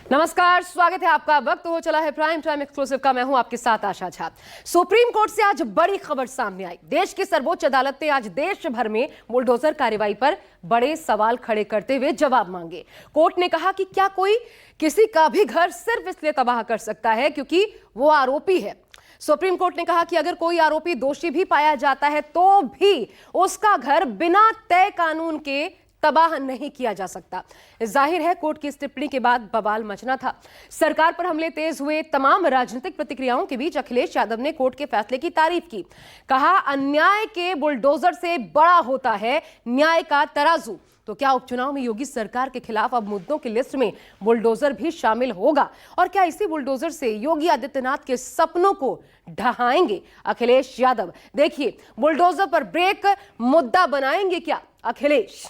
नमस्कार, स्वागत है आपका। वक्त हो चला है प्राइम टाइम एक्सक्लूसिव का। मैं हूं आपके साथ आशा झा। सुप्रीम कोर्ट से आज बड़ी खबर सामने आई। देश की सर्वोच्च अदालत ने आज देश भर में बुलडोजर कार्रवाई पर बड़े सवाल खड़े करते हुए जवाब मांगे। कोर्ट ने कहा कि क्या कोई किसी का भी घर सिर्फ इसलिए तबाह कर सकता है क्योंकि वो आरोपी है। सुप्रीम कोर्ट ने कहा कि अगर कोई आरोपी दोषी भी पाया जाता है तो भी उसका घर बिना तय कानून के तबाह नहीं किया जा सकता। जाहिर है कोर्ट की इस टिप्पणी के बाद बवाल मचना था। सरकार पर हमले तेज हुए। तमाम राजनीतिक प्रतिक्रियाओं के बीच अखिलेश यादव ने कोर्ट के फैसले की तारीफ की। कहा, अन्याय के बुलडोजर से बड़ा होता है न्याय का तराजू। तो क्या उपचुनाव में योगी सरकार के खिलाफ अब मुद्दों की लिस्ट में बुलडोजर भी शामिल होगा? और क्या इसी बुलडोजर से योगी आदित्यनाथ के सपनों को ढहाएंगे अखिलेश यादव? देखिए, बुलडोजर पर ब्रेक मुद्दा बनाएंगे क्या अखिलेश?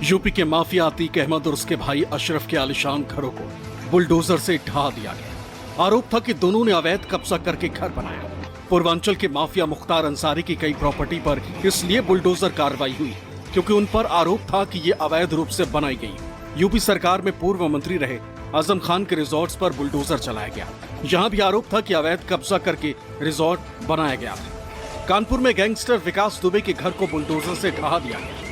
यूपी के माफिया अतीक अहमद और उसके भाई अशरफ के आलिशान घरों को बुलडोजर से ढहा दिया गया। आरोप था कि दोनों ने अवैध कब्जा करके घर बनाया। पूर्वांचल के माफिया मुख्तार अंसारी की कई प्रॉपर्टी पर इसलिए बुलडोजर कार्रवाई हुई क्योंकि उन पर आरोप था कि ये अवैध रूप से बनाई गई। यूपी सरकार में पूर्व मंत्री रहे आजम खान के रिजॉर्ट्स पर बुलडोजर चलाया गया। यहाँ भी आरोप था कि अवैध कब्जा करके रिजॉर्ट बनाया गया था। कानपुर में गैंगस्टर विकास दुबे के घर को बुलडोजर से ढहा दिया गया।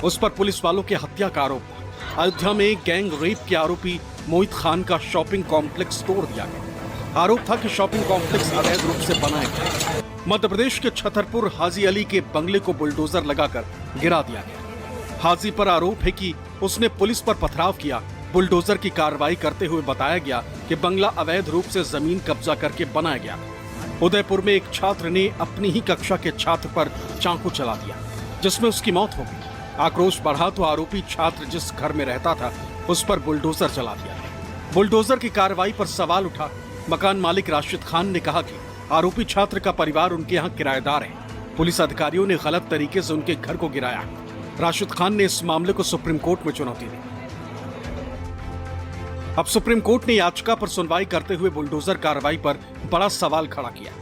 उस पर पुलिस वालों की हत्या का आरोप था। अयोध्या में गैंग रेप के आरोपी मोहित खान का शॉपिंग कॉम्प्लेक्स तोड़ दिया गया। आरोप था कि शॉपिंग कॉम्प्लेक्स अवैध रूप से बनाया गया। मध्य प्रदेश के छतरपुर हाजी अली के बंगले को बुलडोजर लगाकर गिरा दिया गया। हाजी पर आरोप है कि उसने पुलिस पर पथराव किया। बुलडोजर की कार्रवाई करते हुए बताया गया कि बंगला अवैध रूप से जमीन कब्जा करके बनाया गया। उदयपुर में एक छात्र ने अपनी ही कक्षा के छात्र पर चाकू चला दिया जिसमें उसकी मौत हो गई। आक्रोश बढ़ा तो आरोपी छात्र जिस घर में रहता था उस पर बुलडोजर चला दिया। बुलडोजर की कार्रवाई पर सवाल उठा। मकान मालिक राशिद खान ने कहा कि आरोपी छात्र का परिवार उनके यहाँ किराएदार है। पुलिस अधिकारियों ने गलत तरीके से उनके घर को गिराया। राशिद खान ने इस मामले को सुप्रीम कोर्ट में चुनौती दी। अब सुप्रीम कोर्ट ने याचिका पर सुनवाई करते हुए बुलडोजर कार्रवाई पर बड़ा सवाल खड़ा किया।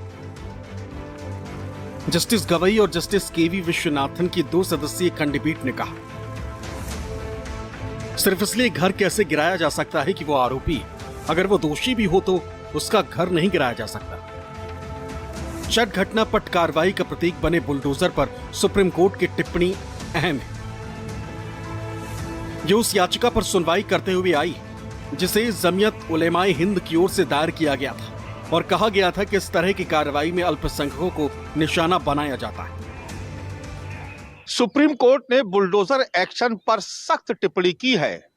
जस्टिस गवई और जस्टिस केवी विश्वनाथन की 2 सदस्यीय खंडपीठ ने कहा, सिर्फ इसलिए घर कैसे गिराया जा सकता है कि वो आरोपी, अगर वो दोषी भी हो तो उसका घर नहीं गिराया जा सकता। चट घटना पट कार्रवाई का प्रतीक बने बुलडोजर पर सुप्रीम कोर्ट की टिप्पणी अहम है। ये उस याचिका पर सुनवाई करते हुए आई जिसे जमियत उलेमाए हिंद की ओर से दायर किया गया था और कहा गया था कि इस तरह की कार्रवाई में अल्पसंख्यकों को निशाना बनाया जाता है। सुप्रीम कोर्ट ने बुलडोजर एक्शन पर सख्त टिप्पणी की है।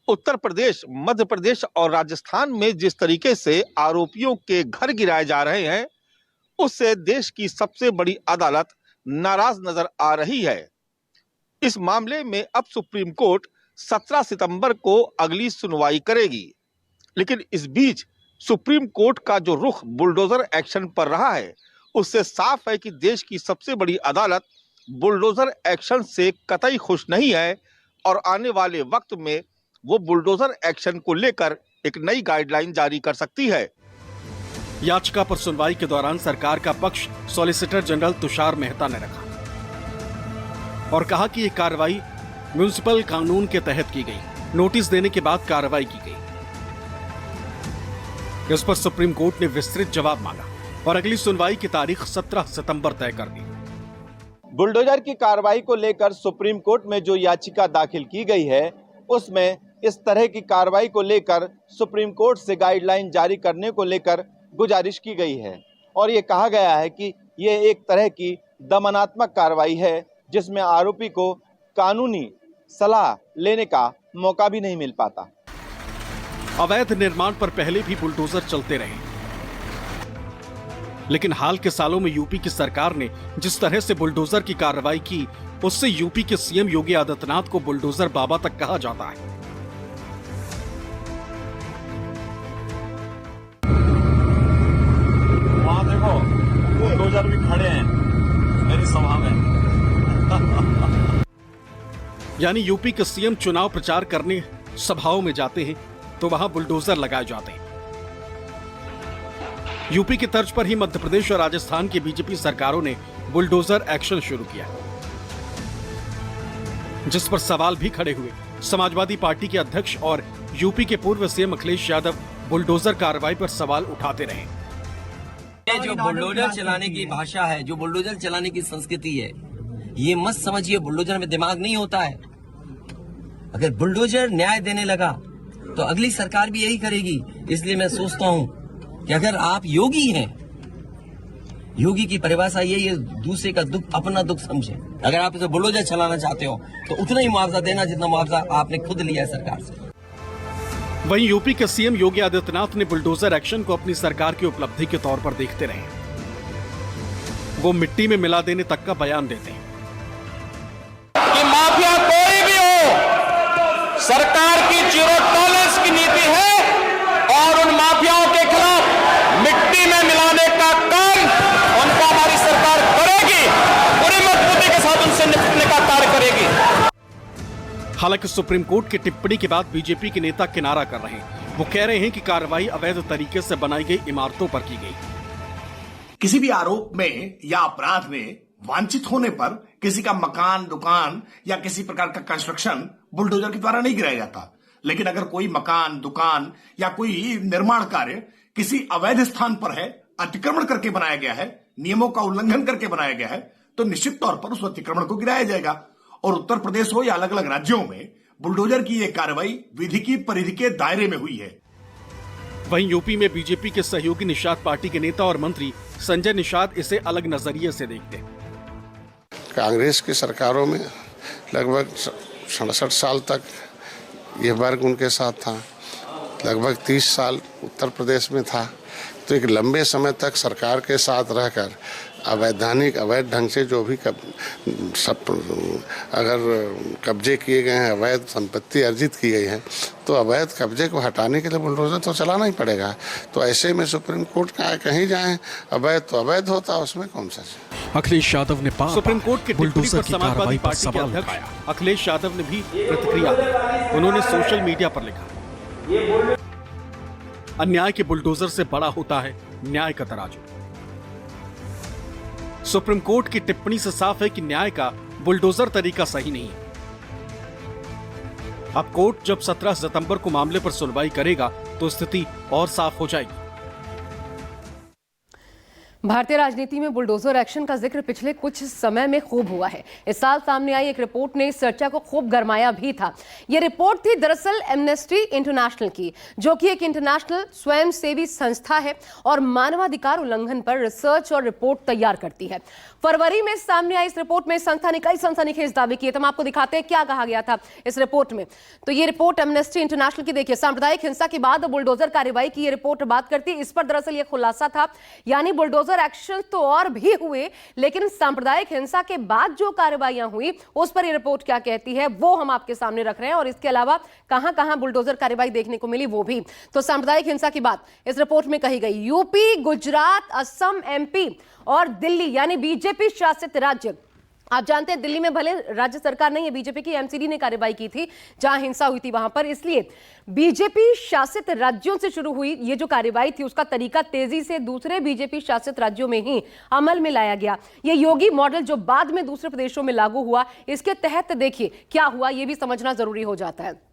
उत्तर प्रदेश, मध्य प्रदेश और राजस्थान में जिस तरीके से आरोपियों के घर गिराए जा रहे हैं उससे देश की सबसे बड़ी अदालत नाराज नजर आ रही है। इस मामले में अब सुप्रीम कोर्ट 17 सितंबर को अगली सुनवाई करेगी। लेकिन इस बीच सुप्रीम कोर्ट का जो रुख बुलडोजर एक्शन पर रहा है उससे साफ है कि देश की सबसे बड़ी अदालत बुलडोजर एक्शन से कतई खुश नहीं है और आने वाले वक्त में वो बुलडोजर एक्शन को लेकर एक नई गाइडलाइन जारी कर सकती है। याचिका पर सुनवाई के दौरान सरकार का पक्ष सॉलिसिटर जनरल तुषार मेहता ने रखा और कहा कि यह कार्रवाई म्युनिसिपल कानून के तहत की गई। नोटिस देने के बाद कार्रवाई की गई। इस पर सुप्रीम कोर्ट ने विस्तृत जवाब मांगा और अगली सुनवाई की तारीख 17 सितंबर तय कर दी। बुलडोजर की कार्रवाई को लेकर सुप्रीम कोर्ट में जो याचिका दाखिल की गई है उसमें इस तरह की कार्रवाई को लेकर सुप्रीम कोर्ट से गाइडलाइन जारी करने को लेकर गुजारिश की गई है और ये कहा गया है कि ये एक तरह की दमनात्मक कार्रवाई है जिसमें आरोपी को कानूनी सलाह लेने का मौका भी नहीं मिल पाता। अवैध निर्माण पर पहले भी बुलडोजर चलते रहे, लेकिन हाल के सालों में यूपी की सरकार ने जिस तरह से बुलडोजर की कार्रवाई की उससे यूपी के सीएम योगी आदित्यनाथ को बुलडोजर बाबा तक कहा जाता है। वहां देखो बुलडोजर बुलडोजर भी खड़े हैं मेरी सभा में। यानी यूपी के सीएम चुनाव प्रचार करने सभाओं में जाते हैं तो वहां बुलडोजर लगाए जाते हैं। यूपी की तर्ज पर ही मध्य प्रदेश और राजस्थान की बीजेपी सरकारों ने बुलडोजर एक्शन शुरू किया, जिस पर सवाल भी खड़े हुए। समाजवादी पार्टी के अध्यक्ष और यूपी के पूर्व सीएम अखिलेश यादव बुलडोजर कार्रवाई पर सवाल उठाते रहे। ये जो बुलडोजर चलाने की भाषा है, जो बुलडोजर चलाने की संस्कृति है, ये मत समझिए बुलडोजर में दिमाग नहीं होता है। अगर बुलडोजर न्याय देने लगा तो अगली सरकार भी यही करेगी। इसलिए मैं सोचता हूँ कि अगर आप योगी हैं, योगी की परिभाषा यही है, दूसरे का दुख अपना दुख समझे। अगर आप इसे बुलडोजर चलाना चाहते हो तो उतना ही मुआवजा देना जितना मुआवजा आपने खुद लिया है सरकार से। वहीं यूपी के सीएम योगी आदित्यनाथ ने बुलडोजर एक्शन को अपनी सरकार की उपलब्धि के तौर पर देखते रहे। वो मिट्टी में मिला देने तक का बयान देते हैं कि माफिया कोई भी हो, सरकार की जीरो टॉलरेंस की नीति है और उन माफियाओं के खिलाफ मिट्टी में मिलाने का काम उनको हमारी सरकार करेगी, पूरी मजबूती के साथ उनसे निपटने का कार्य करेगी। हालांकि सुप्रीम कोर्ट की टिप्पणी के बाद बीजेपी के नेता किनारा कर रहे हैं। वो कह रहे हैं कि कार्रवाई अवैध तरीके से बनाई गई इमारतों पर की गई। किसी भी आरोप में या अपराध में वांछित होने पर किसी का मकान, दुकान या किसी प्रकार का कंस्ट्रक्शन बुलडोजर के द्वारा नहीं गिराया जाता। लेकिन अगर कोई मकान, दुकान या कोई निर्माण कार्य किसी अवैध स्थान पर है, अतिक्रमण करके बनाया गया है, नियमों का उल्लंघन करके बनाया गया है, तो निश्चित तौर पर उस अतिक्रमण को गिराया जाएगा। और उत्तर प्रदेश हो या अलग अलग राज्यों में बुलडोजर की यह कार्रवाई विधि की परिधि के दायरे में हुई है। वहीं यूपी में बीजेपी के सहयोगी निषाद पार्टी के नेता और मंत्री संजय निषाद इसे अलग नजरिए से देखते हैं। कांग्रेस की सरकारों में लगभग 67 साल तक यह वर्ग उनके साथ था, लगभग 30 साल उत्तर प्रदेश में था। तो एक लंबे समय तक सरकार के साथ रहकर अवैध ढंग से जो भी अगर कब्जे किए गए हैं, अवैध संपत्ति अर्जित की गई है, तो अवैध कब्जे को हटाने के लिए बुलडोजर तो चलाना ही पड़ेगा। तो ऐसे में सुप्रीम कोर्ट का कहीं जाएं, अवैध तो अवैध होता, उसमें कौन सा। अखिलेश यादव ने सुप्रीम कोर्ट के टिप्पणी पर समाजवादी पार्टी के अध्यक्ष अखिलेश यादव ने भी प्रतिक्रिया दी। उन्होंने सोशल मीडिया पर लिखा, अन्याय के बुलडोजर से बड़ा होता है न्याय का तराजू। सुप्रीम कोर्ट की टिप्पणी से साफ है कि न्याय का बुलडोजर तरीका सही नहीं है। अब कोर्ट जब 17 सितंबर को मामले पर सुनवाई करेगा तो स्थिति और साफ हो जाएगी। भारतीय राजनीति में बुलडोजर एक्शन का जिक्र पिछले कुछ समय में खूब हुआ है। इस साल सामने आई एक रिपोर्ट ने इस चर्चा को खूब गरमाया भी था। यह रिपोर्ट थी दरअसल एमनेस्टी इंटरनेशनल की, जो कि एक इंटरनेशनल स्वयंसेवी संस्था है और मानवाधिकार उल्लंघन पर रिसर्च और रिपोर्ट तैयार करती है। फरवरी में सामने आई इस रिपोर्ट में इस संस्था ने कई सनसनीखेज दावे किए। तो हम आपको दिखाते हैं क्या कहा गया था इस रिपोर्ट में। तो ये रिपोर्ट एमनेस्टी इंटरनेशनल की देखिए, सांप्रदायिक हिंसा के बाद बुलडोजर कार्रवाई की ये रिपोर्ट बात करती है। इस पर दरअसल ये खुलासा था, यानी बुलडोजर एक्शन तो और भी हुए, लेकिन सांप्रदायिक हिंसा के बाद जो कार्रवाइयां हुई उस पर यह रिपोर्ट क्या कहती है वो हम आपके सामने रख रहे हैं। और इसके अलावा कहां कहां बुलडोजर कार्रवाई देखने को मिली वो भी। तो सांप्रदायिक हिंसा की बात इस रिपोर्ट में कही गई। यूपी, गुजरात, असम, एमपी और दिल्ली यानी बीजेपी शासित राज्य। आप जानते हैं दिल्ली में भले राज्य सरकार नहीं है, बीजेपी की एमसीडी ने कार्रवाई की थी जहां हिंसा हुई थी वहां पर, इसलिए बीजेपी शासित राज्यों से शुरू हुई ये जो कार्रवाई थी उसका तरीका तेजी से दूसरे बीजेपी शासित राज्यों में ही अमल में लाया गया। ये योगी मॉडल जो बाद में दूसरे प्रदेशों में लागू हुआ, इसके तहत देखिए क्या हुआ, यह भी समझना जरूरी हो जाता है।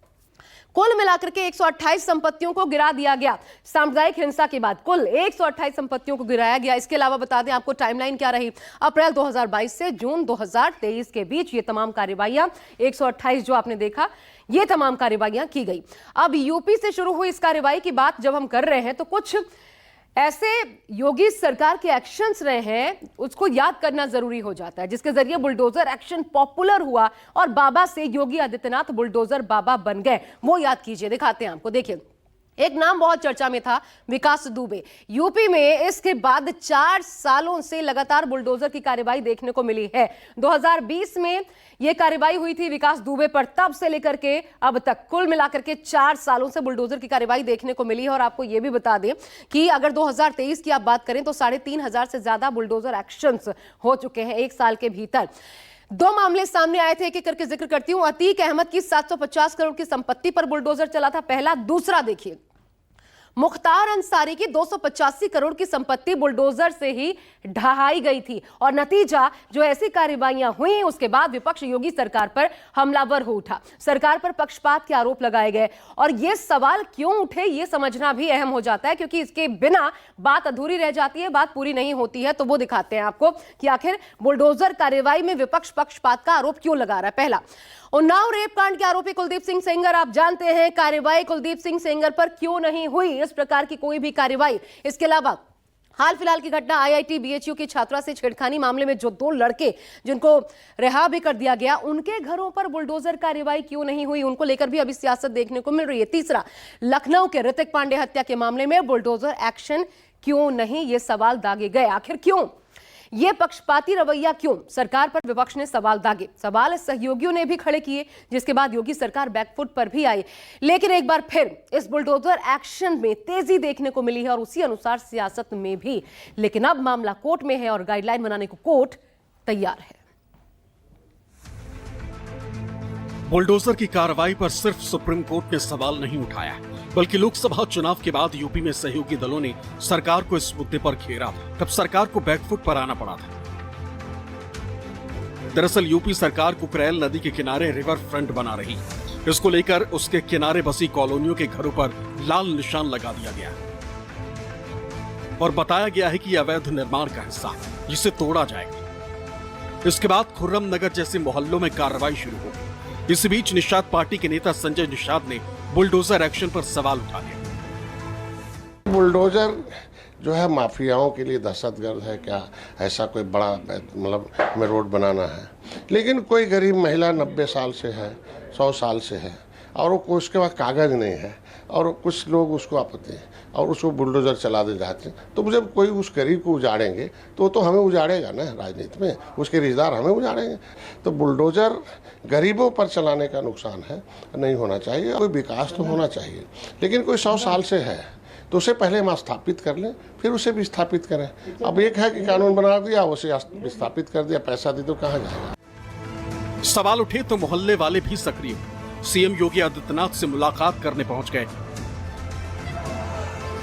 कुल मिलाकर के 128 संपत्तियों को गिरा दिया गया। सांप्रदायिक हिंसा के बाद कुल 128 संपत्तियों को गिराया गया। इसके अलावा बता दें आपको टाइमलाइन क्या रही। अप्रैल 2022 से जून 2023 के बीच ये तमाम कार्रवाइयां 128 जो आपने देखा, ये तमाम कार्रवाइयां की गई। अब यूपी से शुरू हुई इस कार्रवाई की बात जब हम कर रहे हैं तो कुछ ऐसे योगी सरकार के एक्शंस रहे हैं उसको याद करना जरूरी हो जाता है, जिसके जरिए बुलडोजर एक्शन पॉपुलर हुआ और बाबा से योगी आदित्यनाथ बुलडोजर बाबा बन गए। वो याद कीजिए, दिखाते हैं आपको। देखिए एक नाम बहुत चर्चा में था, विकास दुबे। यूपी में इसके बाद 4 सालों से लगातार बुलडोजर की कार्रवाई देखने को मिली है। 2020 में यह कार्रवाई हुई थी विकास दुबे पर, तब से लेकर के अब तक कुल मिलाकर के 4 सालों से बुलडोजर की कार्रवाई देखने को मिली है। और आपको यह भी बता दें कि अगर 2023 की आप बात करें तो 3,500 से ज्यादा बुलडोजर एक्शंस हो चुके हैं 1 साल के भीतर। 2 मामले सामने आए थे, एक एक करके जिक्र करती हूं। अतीक अहमद की 750 करोड़ की संपत्ति पर बुलडोजर चला था, पहला। दूसरा देखिए, मुख्तार अंसारी की 285 करोड़ की संपत्ति बुलडोजर से ही ढहाई गई थी। और नतीजा, जो ऐसी कार्रवाइयां हुई उसके बाद विपक्ष योगी सरकार पर हमलावर हो उठा, सरकार पर पक्षपात के आरोप लगाए गए। और यह सवाल क्यों उठे, यह समझना भी अहम हो जाता है, क्योंकि इसके बिना बात अधूरी रह जाती है, बात पूरी नहीं होती है। तो वो दिखाते हैं आपको कि आखिर बुलडोजर कार्रवाई में विपक्ष पक्षपात का आरोप क्यों लगा रहा है। पहला, उन्नाव रेप कांड के आरोपी कुलदीप सिंह सेंगर, आप जानते हैं कार्रवाई कुलदीप सिंह सेंगर पर क्यों नहीं हुई, इस प्रकार की कोई भी कार्रवाई। इसके अलावा हाल फिलहाल की घटना आईआईटी बीएचयू की छात्रा से छेड़खानी मामले में जो 2 लड़के जिनको रिहा भी कर दिया गया, उनके घरों पर बुलडोजर कार्रवाई क्यों नहीं हुई, उनको लेकर भी अभी सियासत देखने को मिल रही है। तीसरा, लखनऊ के ऋतिक पांडे हत्या के मामले में बुलडोजर एक्शन क्यों नहीं, ये सवाल दागे गए। आखिर क्यों, ये पक्षपाती रवैया क्यों, सरकार पर विपक्ष ने सवाल दागे। सवाल सहयोगियों ने भी खड़े किए, जिसके बाद योगी सरकार बैकफुट पर भी आई। लेकिन एक बार फिर इस बुलडोजर एक्शन में तेजी देखने को मिली है और उसी अनुसार सियासत में भी। लेकिन अब मामला कोर्ट में है और गाइडलाइन बनाने को कोर्ट तैयार है। बुलडोजर की कार्रवाई पर सिर्फ सुप्रीम कोर्ट ने सवाल नहीं उठाया, बल्कि लोकसभा चुनाव के बाद यूपी में सहयोगी दलों ने सरकार को इस मुद्दे पर घेरा था। तब सरकार को बैकफुट पर आना पड़ा था। दरअसल यूपी सरकार कुकरेल नदी के किनारे रिवर फ्रंट बना रही, इसको लेकर उसके किनारे बसी कॉलोनियों के घरों पर लाल निशान लगा दिया गया और बताया गया है कि यह अवैध निर्माण का हिस्सा है, जिसे तोड़ा जाएगा। इसके बाद खुर्रम नगर जैसे मोहल्लों में कार्रवाई शुरू हो गई। इस बीच निषाद पार्टी के नेता संजय निषाद ने बुलडोजर एक्शन पर सवाल उठा लिया। बुलडोजर जो है माफियाओं के लिए दहशतगर्द है क्या? ऐसा कोई बड़ा मतलब हमें रोड बनाना है, लेकिन कोई गरीब महिला 90 साल से है, 100 साल से है और वो उसके पास कागज नहीं है और कुछ लोग उसको आपत्ति है और उसको बुलडोजर चला दे जाते हैं। तो जब कोई उस गरीब को उजाड़ेंगे तो हमें उजाड़ेगा ना, राजनीति में उसके रिश्तेदार हमें उजाड़ेंगे। तो बुलडोजर गरीबों पर चलाने का नुकसान है, नहीं होना चाहिए। कोई विकास तो होना चाहिए, लेकिन कोई 100 साल से है तो उसे पहले हम स्थापित कर लें, फिर उसे भी स्थापित करें। अब एक है कि कानून बना दिया, उसे स्थापित कर दिया, पैसा दी तो कहाँ जाएगा। सवाल उठे तो मोहल्ले वाले भी सक्रिय हुए। सीएम योगी आदित्यनाथ से मुलाकात करने पहुंच गए।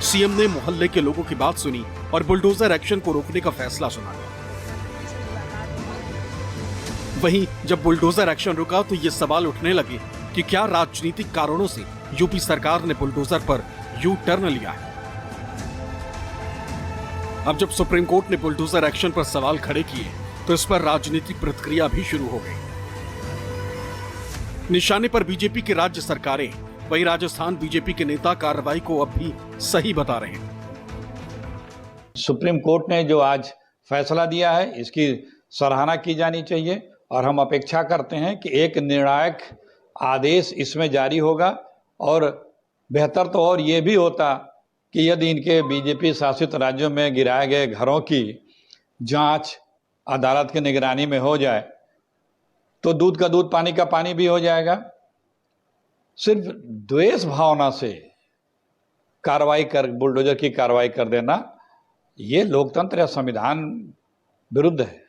सीएम ने मोहल्ले के लोगों की बात सुनी और बुलडोजर एक्शन को रोकने का फैसला सुनाया। वहीं जब बुलडोजर एक्शन रुका तो ये सवाल उठने लगे कि क्या राजनीतिक कारणों से यूपी सरकार ने बुलडोजर पर यू टर्न लिया है। अब जब सुप्रीम कोर्ट ने बुलडोजर एक्शन पर सवाल खड़े किए तो इस पर राजनीतिक प्रतिक्रिया भी शुरू हो गई। निशाने पर बीजेपी की राज्य सरकारें, वहीं राजस्थान बीजेपी के नेता कार्रवाई को अब भी सही बता रहे हैं। सुप्रीम कोर्ट ने जो आज फैसला दिया है इसकी सराहना की जानी चाहिए और हम अपेक्षा करते हैं कि एक निर्णायक आदेश इसमें जारी होगा। और बेहतर तो और ये भी होता कि यदि इनके बीजेपी शासित राज्यों में गिराए गए घरों की जांच अदालत की निगरानी में हो जाए तो दूध का दूध पानी का पानी भी हो जाएगा। सिर्फ द्वेष भावना से बुलडोजर की कार्रवाई कर देना ये लोकतंत्र या संविधान विरुद्ध है,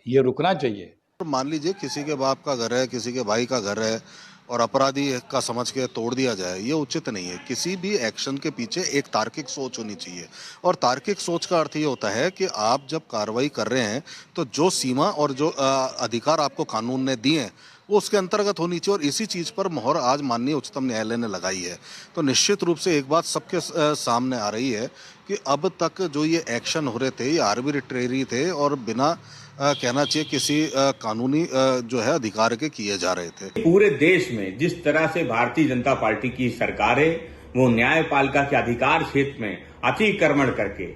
ये रुकना चाहिए। मान लीजिए किसी के बाप का घर है, किसी के भाई का घर है और अपराधी का समझ के तोड़ दिया जाए, ये उचित नहीं है। किसी भी एक्शन के पीछे एक तार्किक सोच होनी चाहिए और तार्किक सोच का अर्थ ये होता है कि आप जब कार्रवाई कर रहे हैं तो जो सीमा और जो अधिकार आपको कानून ने दिए हैं वो उसके अंतर्गत होनी चाहिए। और इसी चीज़ पर मोहर आज माननीय उच्चतम न्यायालय ने लगाई है। तो निश्चित रूप से एक बात सबके सामने आ रही है कि अब तक जो ये एक्शन हो रहे थे ये आर्बिट्रेरी थे और बिना कहना चाहिए किसी कानूनी जो है अधिकार के किए जा रहे थे। पूरे देश में जिस तरह से भारतीय जनता पार्टी की सरकारें वो न्यायपालिका के अधिकार क्षेत्र में अतिक्रमण करके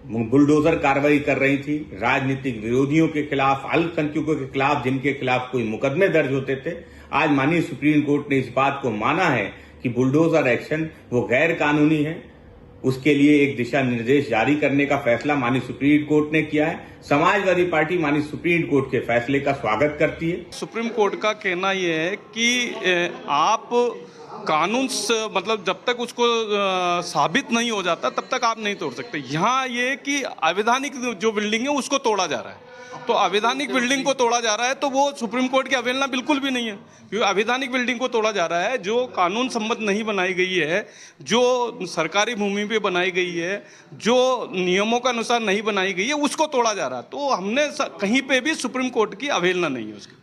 बुलडोजर कार्रवाई कर रही थी, राजनीतिक विरोधियों के खिलाफ, अल्पसंख्यकों के खिलाफ जिनके खिलाफ कोई मुकदमे दर्ज होते थे, आज माननीय सुप्रीम कोर्ट ने इस बात को माना है कि बुलडोजर एक्शन वो गैर कानूनी है, उसके लिए एक दिशा निर्देश जारी करने का फैसला माननीय सुप्रीम कोर्ट ने किया है। समाजवादी पार्टी माननीय सुप्रीम कोर्ट के फैसले का स्वागत करती है। सुप्रीम कोर्ट का कहना यह है कि आप कानून मतलब जब तक उसको साबित नहीं हो जाता तब तक आप नहीं तोड़ सकते। यहाँ ये कि अवैधानिक जो बिल्डिंग है उसको तोड़ा जा रहा है, तो अवैधानिक बिल्डिंग को तोड़ा जा रहा है तो वो सुप्रीम कोर्ट की अवहेलना बिल्कुल भी नहीं है, क्योंकि अवैधानिक बिल्डिंग को तोड़ा जा रहा है जो कानून सम्मत नहीं बनाई गई है, जो सरकारी भूमि पे बनाई गई है, जो नियमों के अनुसार नहीं बनाई गई है, उसको तोड़ा जा रहा है। तो हमने कहीं पे भी सुप्रीम कोर्ट की अवहेलना नहीं है उसकी।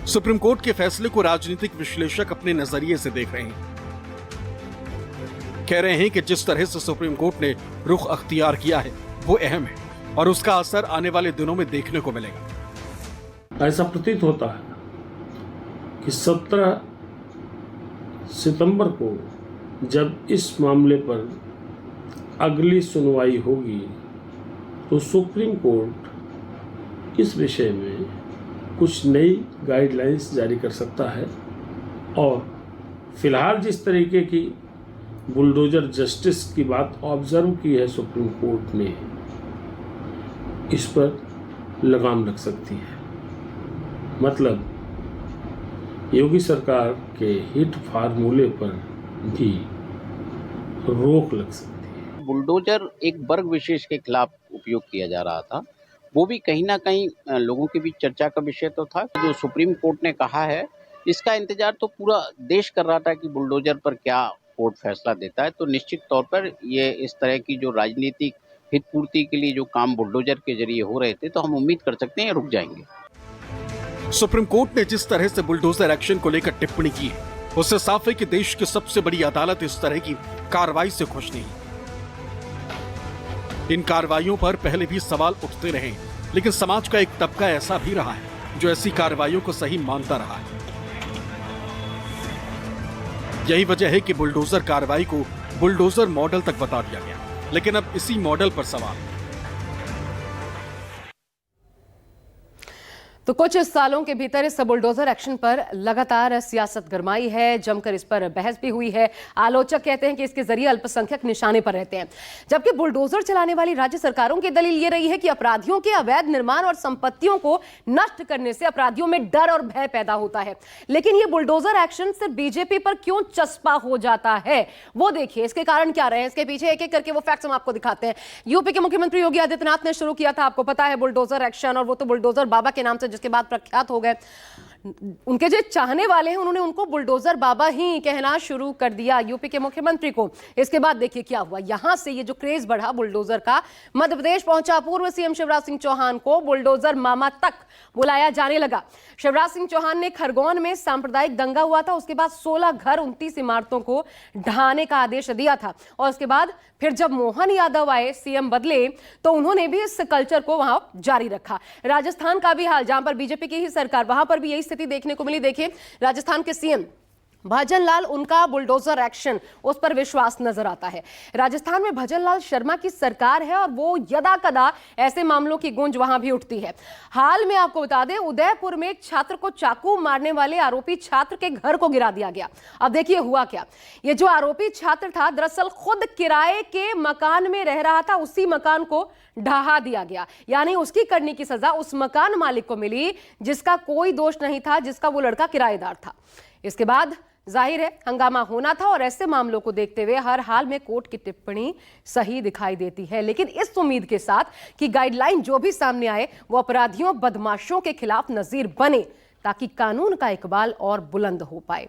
सुप्रीम कोर्ट के फैसले को राजनीतिक विश्लेषक अपने नजरिए से देख रहे हैं। कह रहे हैं कि जिस तरह से सुप्रीम कोर्ट ने रुख अख्तियार किया है वो अहम है और उसका असर आने वाले दिनों में देखने को मिलेगा। ऐसा प्रतीत होता है कि 17 सितंबर को जब इस मामले पर अगली सुनवाई होगी तो सुप्रीम कोर्ट इस विषय में कुछ नई गाइडलाइंस जारी कर सकता है और फिलहाल जिस तरीके की बुलडोजर जस्टिस की बात ऑब्जर्व की है सुप्रीम कोर्ट ने, इस पर लगाम लग सकती है। मतलब योगी सरकार के हिट फार्मूले पर भी रोक लग सकती है। बुलडोजर एक वर्ग विशेष के खिलाफ उपयोग किया जा रहा था, वो भी कहीं ना कहीं लोगों के बीच चर्चा का विषय तो था। जो सुप्रीम कोर्ट ने कहा है इसका इंतजार तो पूरा देश कर रहा था कि बुलडोजर पर क्या कोर्ट फैसला देता है। तो निश्चित तौर पर ये इस तरह की जो राजनीतिक हित पूर्ति के लिए जो काम बुलडोजर के जरिए हो रहे थे, तो हम उम्मीद कर सकते हैं रुक जाएंगे। सुप्रीम कोर्ट ने जिस तरह से बुलडोजर एक्शन को लेकर टिप्पणी की है उससे साफ है कि देश की सबसे बड़ी अदालत इस तरह की कार्रवाई से खुश नहीं। इन कार्रवाइयों पर पहले भी सवाल उठते रहे, लेकिन समाज का एक तबका ऐसा भी रहा है जो ऐसी कार्रवाइयों को सही मानता रहा है। यही वजह है कि बुलडोजर कार्रवाई को बुलडोजर मॉडल तक बता दिया गया, लेकिन अब इसी मॉडल पर सवाल। तो कुछ सालों के भीतर इस बुलडोजर एक्शन पर लगातार सियासत गरमाई है, जमकर इस पर बहस भी हुई है। आलोचक कहते हैं कि इसके जरिए अल्पसंख्यक निशाने पर रहते हैं, जबकि बुलडोजर चलाने वाली राज्य सरकारों की दलील ये रही है कि अपराधियों के अवैध निर्माण और संपत्तियों को नष्ट करने से अपराधियों में डर और भय पैदा होता है। लेकिन ये बुलडोजर एक्शन सिर्फ बीजेपी पर क्यों चस्पा हो जाता है, वो देखिए। इसके कारण क्या रहे हैं, इसके पीछे एक एक करके वो फैक्ट्स हम आपको दिखाते हैं। यूपी के मुख्यमंत्री योगी आदित्यनाथ ने शुरू किया था, आपको पता है, बुलडोजर एक्शन, और वो तो बुलडोजर बाबा के नाम से जिसके बाद प्रख्यात हो गए। उनके जो चाहने वाले हैं उन्होंने उनको बुलडोजर बाबा ही कहना शुरू कर दिया यूपी के मुख्यमंत्री को। इसके बाद देखिए क्या हुआ, यहां से ये जो क्रेज बढ़ा बुलडोजर का, मध्य प्रदेश पहुंचा पूर्व सीएम शिवराज सिंह चौहान को बुलडोजर मामा तक बुलाया जाने लगा। शिवराज सिंह चौहान ने खरगोन में सांप्रदायिक दंगा हुआ था, उसके बाद 16 घर 29 इमारतों को ढहाने का आदेश दिया था, और उसके बाद फिर जब मोहन यादव आए, सीएम बदले, तो उन्होंने भी इस कल्चर को वहां जारी रखा। राजस्थान का भी हाल, जहां पर बीजेपी की ही सरकार, वहां पर भी यही स्थिति देखने को मिली। देखिए राजस्थान के सीएम भजनलाल, उनका बुलडोजर एक्शन, उस पर विश्वास नजर आता है। राजस्थान में भजनलाल शर्मा की सरकार है और वो यदा कदा ऐसे मामलों की गूंज वहां भी उठती है। हाल में आपको बता दें, उदयपुर में एक छात्र को चाकू मारने वाले आरोपी छात्र के घर को गिरा दिया गया। अब देखिए हुआ क्या, ये जो आरोपी छात्र था दरअसल खुद किराए के मकान में रह रहा था, उसी मकान को ढहा दिया गया, यानी उसकी करने की सजा उस मकान मालिक को मिली जिसका कोई दोष नहीं था, जिसका वो लड़का किराएदार था। इसके बाद जाहिर है हंगामा होना था, और ऐसे मामलों को देखते हुए हर हाल में कोर्ट की टिप्पणी सही दिखाई देती है, लेकिन इस उम्मीद के साथ कि गाइडलाइन जो भी सामने आए वो अपराधियों बदमाशों के खिलाफ नजीर बने, ताकि कानून का इकबाल और बुलंद हो पाए।